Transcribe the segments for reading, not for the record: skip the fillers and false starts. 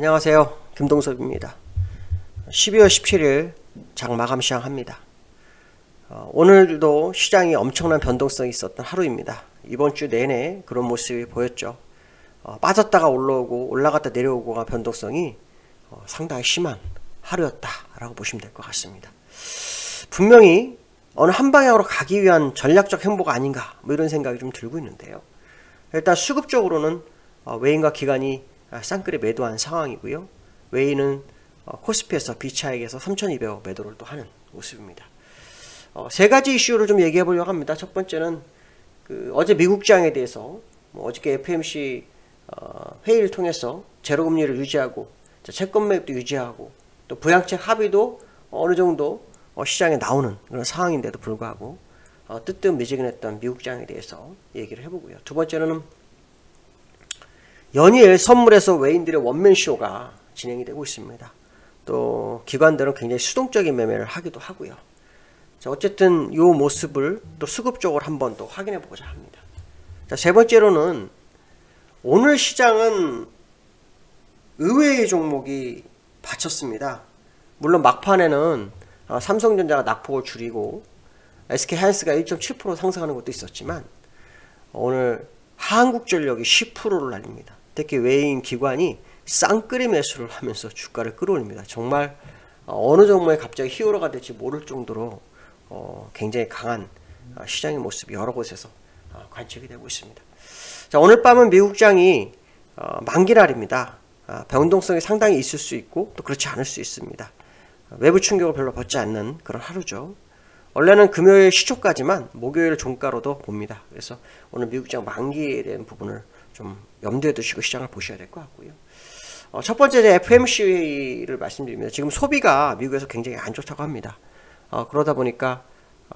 안녕하세요. 김동섭입니다. 12월 17일 장 마감 시장합니다. 오늘도 시장이 엄청난 변동성이 있었던 하루입니다. 이번 주 내내 그런 모습이 보였죠. 빠졌다가 올라오고 올라갔다 내려오고가 변동성이 상당히 심한 하루였다라고 보시면 될 것 같습니다. 분명히 어느 한 방향으로 가기 위한 전략적 행보가 아닌가 뭐 이런 생각이 좀 들고 있는데요. 일단 수급적으로는 외인과 기관이 쌍끌이 매도한 상황이고요. 외인은 코스피에서 비차익에서 3,200억 매도를 또 하는 모습입니다. 세 가지 이슈를 좀 얘기해 보려고 합니다. 첫 번째는 어제 미국장에 대해서 어저께 FOMC 회의를 통해서 제로금리를 유지하고 채권 매입도 유지하고 또 부양책 합의도 어느 정도 시장에 나오는 그런 상황인데도 불구하고 뜨뜻미지근했던 미국장에 대해서 얘기를 해보고요. 두 번째는 연일 선물에서 외인들의 원맨쇼가 진행이 되고 있습니다. 또 기관들은 굉장히 수동적인 매매를 하기도 하고요. 자, 어쨌든 이 모습을 또 수급적으로 한번 또 확인해 보고자 합니다. 자, 세 번째로는 오늘 시장은 의외의 종목이 받쳤습니다. 물론 막판에는 삼성전자가 낙폭을 줄이고 SK하이닉스가 1.7% 상승하는 것도 있었지만 오늘 한국전력이 10%를 날립니다. 특히 외인 기관이 쌍끌이 매수를 하면서 주가를 끌어올립니다. 정말 어느 종목에 갑자기 히어로가 될지 모를 정도로 굉장히 강한 시장의 모습이 여러 곳에서 관측이 되고 있습니다. 자, 오늘 밤은 미국장이 만기날입니다. 변동성이 상당히 있을 수 있고 또 그렇지 않을 수 있습니다. 외부 충격을 별로 받지 않는 그런 하루죠. 원래는 금요일 시초까지만 목요일 종가로도 봅니다. 그래서 오늘 미국장 만기에 대한 부분을 좀 염두에 두시고 시장을 보셔야 될 것 같고요. 첫 번째 FOMC 회의를 말씀드립니다. 지금 소비가 미국에서 굉장히 안 좋다고 합니다. 그러다 보니까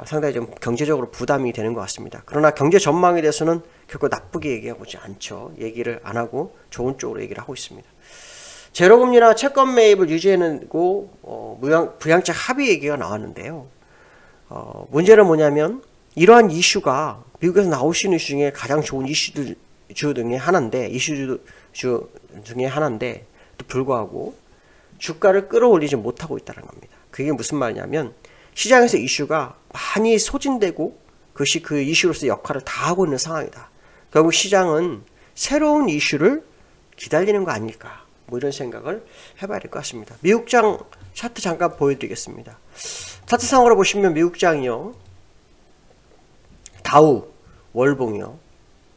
상당히 좀 경제적으로 부담이 되는 것 같습니다. 그러나 경제 전망에 대해서는 결코 나쁘게 얘기하고지 않죠. 얘기를 안 하고 좋은 쪽으로 얘기를 하고 있습니다. 제로금리나 채권 매입을 유지해내고 부양책 합의 얘기가 나왔는데요. 문제는 뭐냐면 이러한 이슈가 미국에서 나오시는 이슈 중에 가장 좋은 이슈 중에 하나인데 또 불구하고 주가를 끌어올리지 못하고 있다는 겁니다. 그게 무슨 말이냐면 시장에서 이슈가 많이 소진되고 그것이 그 이슈로서 역할을 다 하고 있는 상황이다. 결국 시장은 새로운 이슈를 기다리는 거 아닐까 뭐 이런 생각을 해봐야 될 것 같습니다. 미국장 차트 잠깐 보여드리겠습니다. 차트상으로 보시면 미국장이요, 다우, 월봉이요.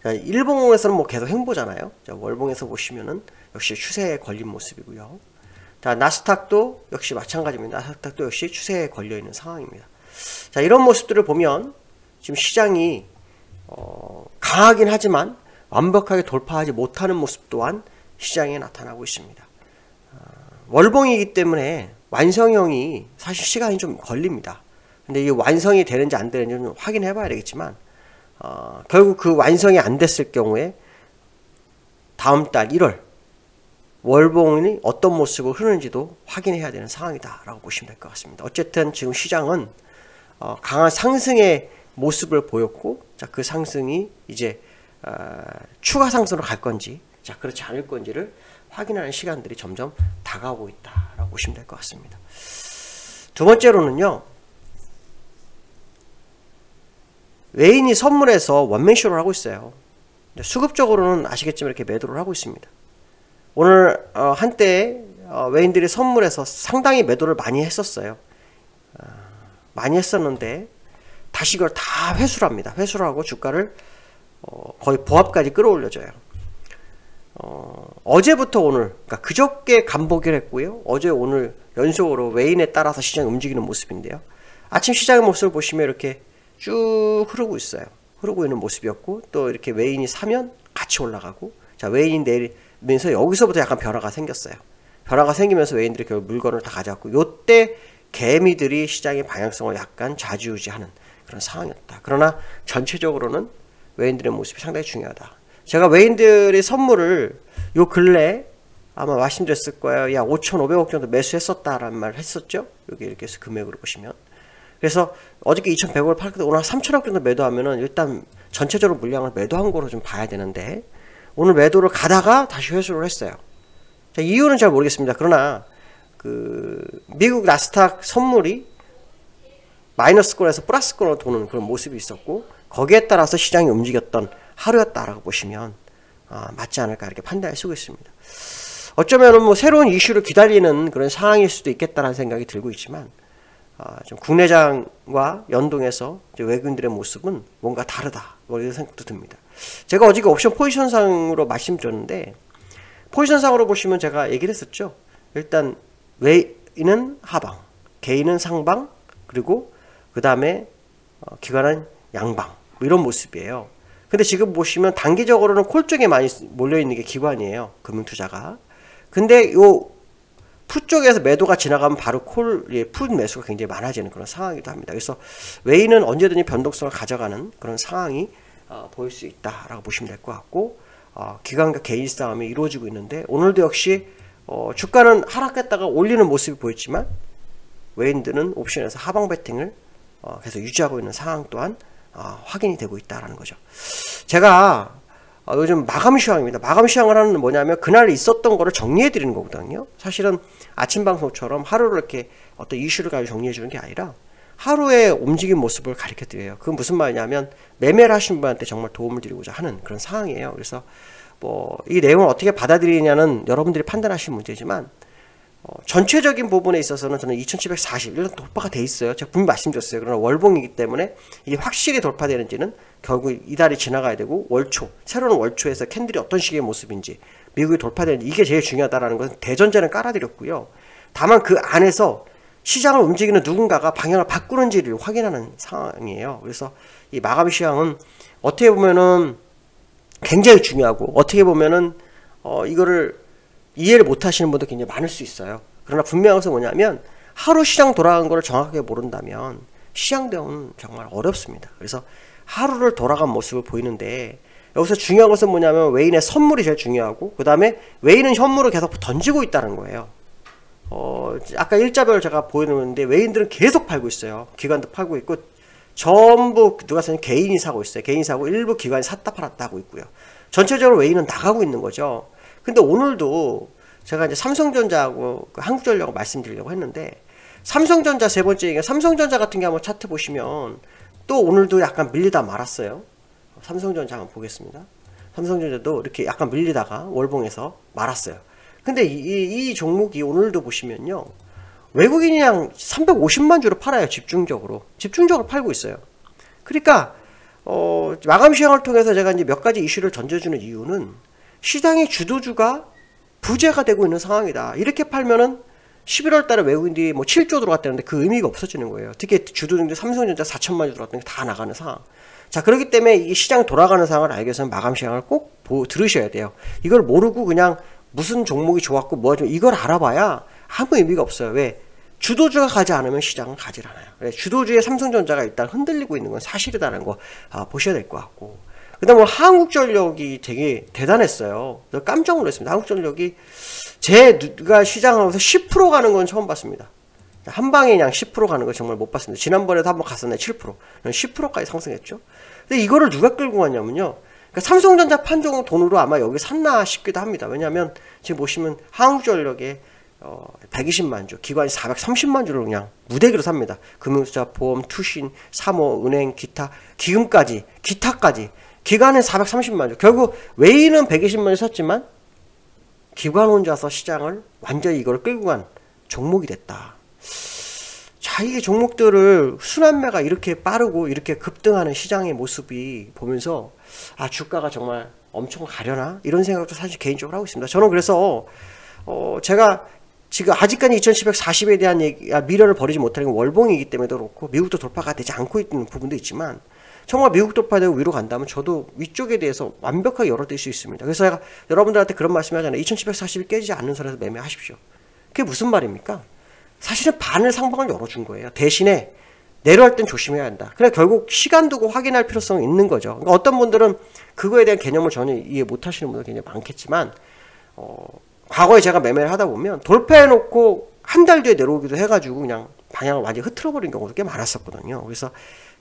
자, 일봉에서는 뭐 계속 횡보잖아요. 자, 월봉에서 보시면은 역시 추세에 걸린 모습이고요. 자, 나스닥도 역시 마찬가지입니다. 나스닥도 역시 추세에 걸려 있는 상황입니다. 자, 이런 모습들을 보면 지금 시장이 강하긴 하지만 완벽하게 돌파하지 못하는 모습 또한 시장에 나타나고 있습니다. 월봉이기 때문에 완성형이 사실 시간이 좀 걸립니다. 근데 이게 완성이 되는지 안 되는지 좀 확인해 봐야 되겠지만 결국 그 완성이 안 됐을 경우에 다음 달 1월 월봉이 어떤 모습으로 흐르는지도 확인해야 되는 상황이다 라고 보시면 될 것 같습니다. 어쨌든 지금 시장은 강한 상승의 모습을 보였고, 자, 그 상승이 이제 추가 상승으로 갈 건지, 자, 그렇지 않을 건지를 확인하는 시간들이 점점 다가오고 있다라고 보시면 될 것 같습니다. 두 번째로는요, 외인이 선물에서 원맨쇼를 하고 있어요. 수급적으로는 아시겠지만 이렇게 매도를 하고 있습니다. 오늘 한때 외인들이 선물에서 상당히 매도를 많이 했었어요. 많이 했었는데 다시 그걸 다 회수를 합니다. 회수를 하고 주가를 거의 보합까지 끌어올려줘요. 어제부터 오늘, 그러니까 그저께 간보기를 했고요. 어제 오늘 연속으로 외인에 따라서 시장이 움직이는 모습인데요. 아침 시장의 모습을 보시면 이렇게 쭉 흐르고 있어요. 흐르고 있는 모습이었고, 또 이렇게 외인이 사면 같이 올라가고, 자, 외인이 내리면서 여기서부터 약간 변화가 생겼어요. 변화가 생기면서 외인들이 결국 물건을 다 가져갔고, 요때 개미들이 시장의 방향성을 약간 좌지우지하는 그런 상황이었다. 그러나 전체적으로는 외인들의 모습이 상당히 중요하다. 제가 외인들의 선물을 요 근래 아마 말씀드렸을 거예요. 약 5,500억 정도 매수했었다라는 말을 했었죠. 여기 이렇게 해서 금액으로 보시면. 그래서 어저께 2,100억을 팔거든 오늘 3,000억 정도 매도하면은 일단 전체적으로 물량을 매도한 거로 좀 봐야 되는데 오늘 매도를 가다가 다시 회수를 했어요. 자, 이유는 잘 모르겠습니다. 그러나 그 미국 나스닥 선물이 마이너스권에서 플러스권으로 도는 그런 모습이 있었고, 거기에 따라서 시장이 움직였던 하루였다라고 보시면 맞지 않을까 이렇게 판단할 수 있습니다. 어쩌면은 뭐 새로운 이슈를 기다리는 그런 상황일 수도 있겠다라는 생각이 들고 있지만, 좀 국내장과 연동해서 외국인들의 모습은 뭔가 다르다, 뭐 이런 생각도 듭니다. 제가 어저께 옵션 포지션상으로 말씀드렸는데, 포지션상으로 보시면 제가 얘기를 했었죠. 일단 외인은 하방, 개인은 상방, 그리고 그 다음에 기관은 양방, 뭐 이런 모습이에요. 근데 지금 보시면 단기적으로는 콜 쪽에 많이 몰려있는 게 기관이에요, 금융투자가. 근데 요 푸 쪽에서 매도가 지나가면 바로 푸 매수가 굉장히 많아지는 그런 상황이기도 합니다. 그래서 외인은 언제든지 변동성을 가져가는 그런 상황이 보일 수 있다라고 보시면 될 것 같고, 기관과 개인 싸움이 이루어지고 있는데, 오늘도 역시 주가는 하락했다가 올리는 모습이 보였지만 외인들은 옵션에서 하방 배팅을 계속 유지하고 있는 상황 또한 확인이 되고 있다라는 거죠. 제가 요즘 마감 시황입니다. 마감 시황을 하는 뭐냐면 그날 있었던 거를 정리해 드리는 거거든요. 사실은 아침 방송처럼 하루를 이렇게 어떤 이슈를 가지고 정리해 주는 게 아니라 하루의 움직임 모습을 가르쳐 드려요. 그건 무슨 말이냐면 매매를 하신 분한테 정말 도움을 드리고자 하는 그런 상황이에요. 그래서 뭐 이 내용을 어떻게 받아들이냐는 여러분들이 판단하시는 문제지만, 전체적인 부분에 있어서는 저는 2740 이런 돌파가 돼 있어요. 제가 분명히 말씀드렸어요. 그러나 월봉이기 때문에 이게 확실히 돌파되는지는 결국 이달이 지나가야 되고, 월초, 새로운 월초에서 캔들이 어떤 식의 모습인지, 미국이 돌파되는지, 이게 제일 중요하다는 것은 대전제는 깔아드렸고요. 다만 그 안에서 시장을 움직이는 누군가가 방향을 바꾸는지를 확인하는 상황이에요. 그래서 이 마감 시황은 어떻게 보면은 굉장히 중요하고, 어떻게 보면은 이거를 이해를 못 하시는 분도 굉장히 많을 수 있어요. 그러나 분명한 것은 뭐냐면, 하루 시장 돌아간 거를 정확하게 모른다면 시장 대응은 정말 어렵습니다. 그래서 하루를 돌아간 모습을 보이는데, 여기서 중요한 것은 뭐냐면 외인의 선물이 제일 중요하고, 그 다음에 외인은 현물을 계속 던지고 있다는 거예요. 아까 일자별 제가 보여놓는데 외인들은 계속 팔고 있어요. 기관도 팔고 있고, 전부 누가 사는 개인이 사고 있어요. 개인이 사고 일부 기관이 샀다 팔았다 하고 있고요. 전체적으로 외인은 나가고 있는 거죠. 근데 오늘도 제가 이제 삼성전자하고 한국전력을 말씀드리려고 했는데, 삼성전자 세 번째 얘기가, 삼성전자 같은 게 한번 차트 보시면 또 오늘도 약간 밀리다 말았어요. 삼성전자 한번 보겠습니다. 삼성전자도 이렇게 약간 밀리다가 월봉에서 말았어요. 근데 이 종목이 오늘도 보시면요, 외국인이 그냥 350만 주로 팔아요. 집중적으로 팔고 있어요. 그러니까 마감 시황을 통해서 제가 이제 몇 가지 이슈를 던져주는 이유는, 시장의 주도주가 부재가 되고 있는 상황이다. 이렇게 팔면은 11월 달에 외국인들이 뭐 7조 들어갔다는데 그 의미가 없어지는 거예요. 특히 주도주들 삼성전자 4천만 주 들어갔던 게 다 나가는 상황. 자, 그렇기 때문에 이 시장 돌아가는 상황을 알기 위해서는 마감 시황을 꼭 들으셔야 돼요. 이걸 모르고 그냥 무슨 종목이 좋았고 뭐가 좀 이걸 알아봐야 아무 의미가 없어요. 왜? 주도주가 가지 않으면 시장은 가지 않아요. 주도주의 삼성전자가 일단 흔들리고 있는 건 사실이라는 거 보셔야 될 것 같고, 그 다음에 한국전력이 되게 대단했어요. 깜짝 놀랐습니다. 한국전력이 제가 시장하면서 10% 가는 건 처음 봤습니다. 한 방에 그냥 10% 가는 거 정말 못 봤습니다. 지난번에도 한번 갔었네. 7%. 10%까지 상승했죠. 근데 이거를 누가 끌고 갔냐면요, 그러니까 삼성전자 판종 돈으로 아마 여기 샀나 싶기도 합니다. 왜냐하면 지금 보시면 한국전력에 120만 주, 기관이 430만 주를 그냥 무대기로 삽니다. 금융투자, 보험, 투신, 사모, 은행, 기타, 기금까지, 기타까지. 기관은 430만 주. 결국 외인은 120만 주 샀지만 기관 혼자서 시장을 완전히 이걸 끌고 간 종목이 됐다. 자, 이게 종목들을 순환매가 이렇게 빠르고 이렇게 급등하는 시장의 모습이 보면서, 주가가 정말 엄청 가려나? 이런 생각도 사실 개인적으로 하고 있습니다. 저는 그래서 제가 지금 아직까지 2740에 대한 미련을 버리지 못하는 건 월봉이기 때문에도 그렇고, 미국도 돌파가 되지 않고 있는 부분도 있지만, 정말 미국 돌파되고 위로 간다면 저도 위쪽에 대해서 완벽하게 열어드릴 수 있습니다. 그래서 제가 여러분들한테 그런 말씀 하잖아요. 2740이 깨지지 않는 선에서 매매하십시오. 그게 무슨 말입니까? 사실은 반을 상방을 열어준 거예요. 대신에 내려갈 땐 조심해야 한다. 그래 결국 시간 두고 확인할 필요성이 있는 거죠. 그러니까 어떤 분들은 그거에 대한 개념을 전혀 이해 못 하시는 분들 굉장히 많겠지만, 과거에 제가 매매를 하다 보면 돌파해놓고 한 달 뒤에 내려오기도 해가지고 그냥 방향을 완전히 흐트러버린 경우도 꽤 많았었거든요. 그래서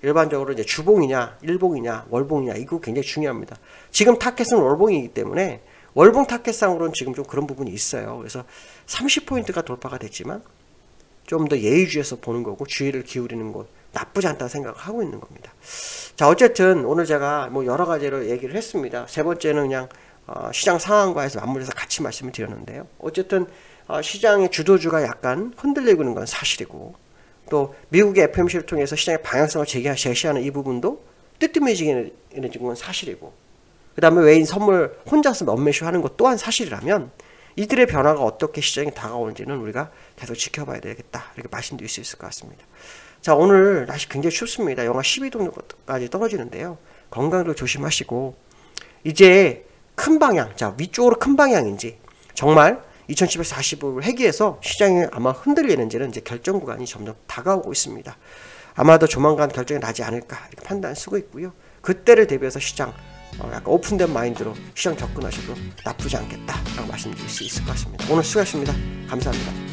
일반적으로 이제 주봉이냐, 일봉이냐, 월봉이냐, 이거 굉장히 중요합니다. 지금 타켓은 월봉이기 때문에 월봉 타겟상으로는 지금 좀 그런 부분이 있어요. 그래서 30포인트가 돌파가 됐지만 좀 더 예의주의해서 보는 거고 주의를 기울이는 것 나쁘지 않다고 생각을 하고 있는 겁니다. 자, 어쨌든 오늘 제가 뭐 여러 가지로 얘기를 했습니다. 세 번째는 그냥 시장 상황과 해서 맞물려서 같이 말씀을 드렸는데요. 어쨌든 시장의 주도주가 약간 흔들리고 있는 건 사실이고, 또 미국의 FOMC를 통해서 시장의 방향성을 제시하는 이 부분도 뜨뜻해지는 건 사실이고, 그 다음에 외인 선물 혼자서 몇몇쇼 하는 것 또한 사실이라면 이들의 변화가 어떻게 시장에 다가오는지는 우리가 계속 지켜봐야 되겠다, 이렇게 말씀드릴 수 있을 것 같습니다. 자, 오늘 날씨 굉장히 춥습니다. 영하 12도까지 떨어지는데요. 건강도 조심하시고, 이제 큰 방향, 자, 위쪽으로 큰 방향인지 정말 2745를 회귀해서 시장이 아마 흔들리는지는 이제 결정 구간이 점점 다가오고 있습니다. 아마도 조만간 결정이 나지 않을까 이렇게 판단을 쓰고 있고요. 그때를 대비해서 시장 약간 오픈된 마인드로 시장 접근하셔도 나쁘지 않겠다라고 말씀드릴 수 있을 것 같습니다. 오늘 수고하셨습니다. 감사합니다.